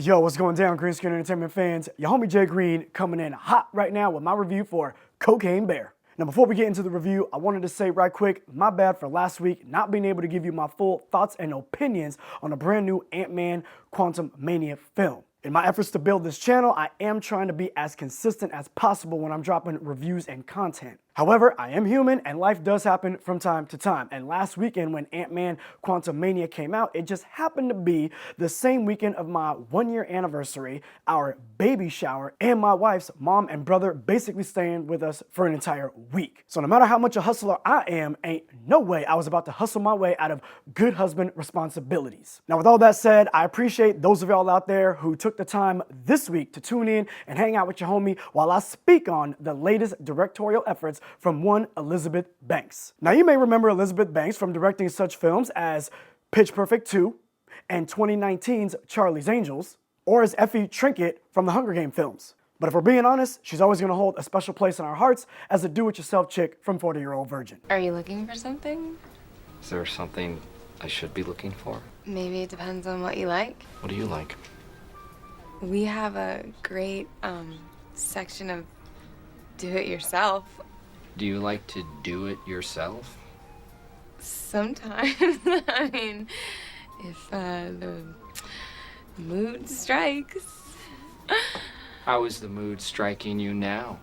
Yo, what's going down, Green Screen Entertainment fans? Your homie Jay Green coming in hot right now with my review for Cocaine Bear. Now, before we get into the review, I wanted to say right quick, my bad for last week not being able to give you my full thoughts and opinions on a brand new Ant-Man Quantumania film. In my efforts to build this channel, I am trying to be as consistent as possible when I'm dropping reviews and content. However, I am human and life does happen from time to time. And last weekend when Ant-Man Quantumania came out, it just happened to be the same weekend of my 1-year anniversary, our baby shower, and my wife's mom and brother basically staying with us for an entire week. So no matter how much a hustler I am, ain't no way I was about to hustle my way out of good husband responsibilities. Now with all that said, I appreciate those of y'all out there who took the time this week to tune in and hang out with your homie while I speak on the latest directorial efforts from one Elizabeth Banks. Now you may remember Elizabeth Banks from directing such films as Pitch Perfect 2 and 2019's Charlie's Angels, or as Effie Trinket from the Hunger Games films. But if we're being honest, she's always gonna hold a special place in our hearts as a do-it-yourself chick from 40-Year-Old Virgin. Are you looking for something? Is there something I should be looking for? Maybe it depends on what you like. What do you like? We have a great section of do-it-yourself. Do you like to do it yourself? Sometimes. I mean, if the mood strikes. How is the mood striking you now?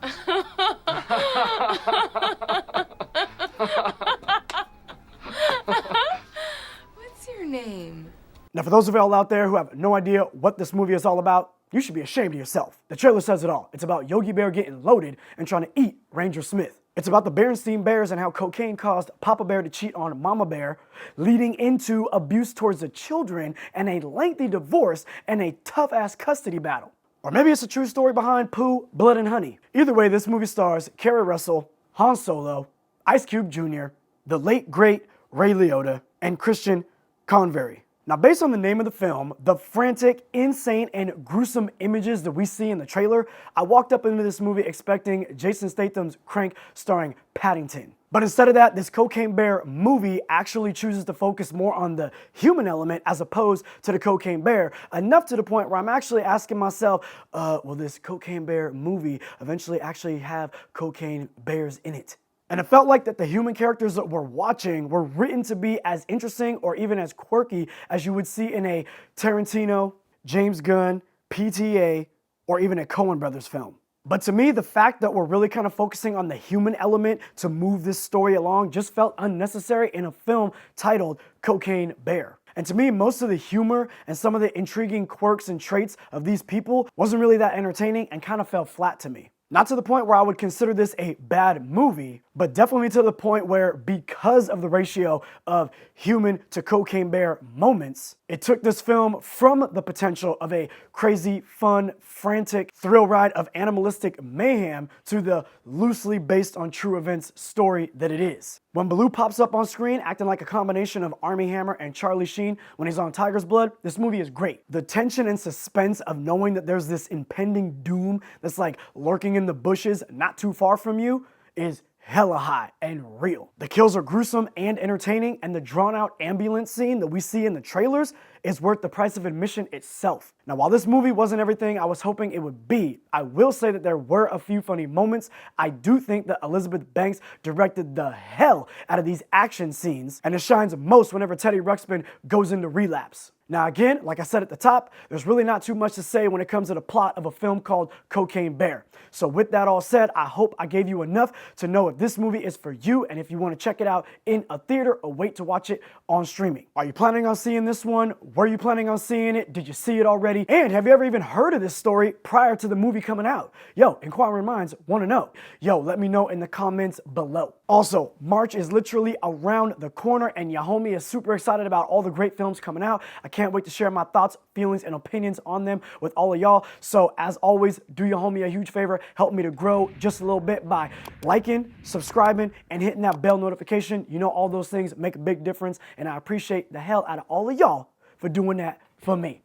What's your name? Now for those of y'all out there who have no idea what this movie is all about, you should be ashamed of yourself. The trailer says it all. It's about Yogi Bear getting loaded and trying to eat Ranger Smith. It's about the Berenstein Bears and how cocaine caused Papa Bear to cheat on Mama Bear, leading into abuse towards the children and a lengthy divorce and a tough-ass custody battle. Or maybe it's a true story behind Pooh, Blood and Honey. Either way, this movie stars Kerry Russell, Han Solo, Ice Cube Jr., the late great Ray Liotta, and Christian Convery. Now, based on the name of the film, the frantic, insane, and gruesome images that we see in the trailer, I walked up into this movie expecting Jason Statham's Crank starring Paddington. But instead of that, this Cocaine Bear movie actually chooses to focus more on the human element as opposed to the Cocaine Bear, enough to the point where I'm actually asking myself, will this Cocaine Bear movie eventually actually have cocaine bears in it? And it felt like that the human characters that we're watching were written to be as interesting or even as quirky as you would see in a Tarantino, James Gunn, PTA, or even a Coen Brothers film. But to me, the fact that we're really kind of focusing on the human element to move this story along just felt unnecessary in a film titled Cocaine Bear. And to me, most of the humor and some of the intriguing quirks and traits of these people wasn't really that entertaining and kind of fell flat to me. Not to the point where I would consider this a bad movie, but definitely to the point where because of the ratio of human to cocaine bear moments, it took this film from the potential of a crazy, fun, frantic thrill ride of animalistic mayhem to the loosely based on true events story that it is. When Baloo pops up on screen acting like a combination of Armie Hammer and Charlie Sheen when he's on Tiger's Blood, this movie is great. The tension and suspense of knowing that there's this impending doom that's like lurking in the bushes not too far from you is hella high and real. The kills are gruesome and entertaining, and the drawn-out ambulance scene that we see in the trailers is worth the price of admission itself. Now, while this movie wasn't everything I was hoping it would be, I will say that there were a few funny moments. I do think that Elizabeth Banks directed the hell out of these action scenes, and it shines most whenever Teddy Ruxpin goes into relapse. Now again, like I said at the top, there's really not too much to say when it comes to the plot of a film called Cocaine Bear. So with that all said, I hope I gave you enough to know if this movie is for you and if you want to check it out in a theater or wait to watch it on streaming. Are you planning on seeing this one? Were you planning on seeing it? Did you see it already? And have you ever even heard of this story prior to the movie coming out? Yo, inquiring minds want to know. Yo, let me know in the comments below. Also, March is literally around the corner and your homie is super excited about all the great films coming out. I can't wait to share my thoughts, feelings, and opinions on them with all of y'all. So as always, do your homie a huge favor. Help me to grow just a little bit by liking, subscribing, and hitting that bell notification. You know all those things make a big difference, and I appreciate the hell out of all of y'all for doing that for me.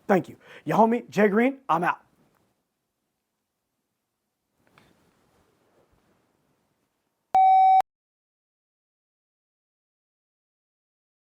Thank you. Your homie, Jay Green, I'm out.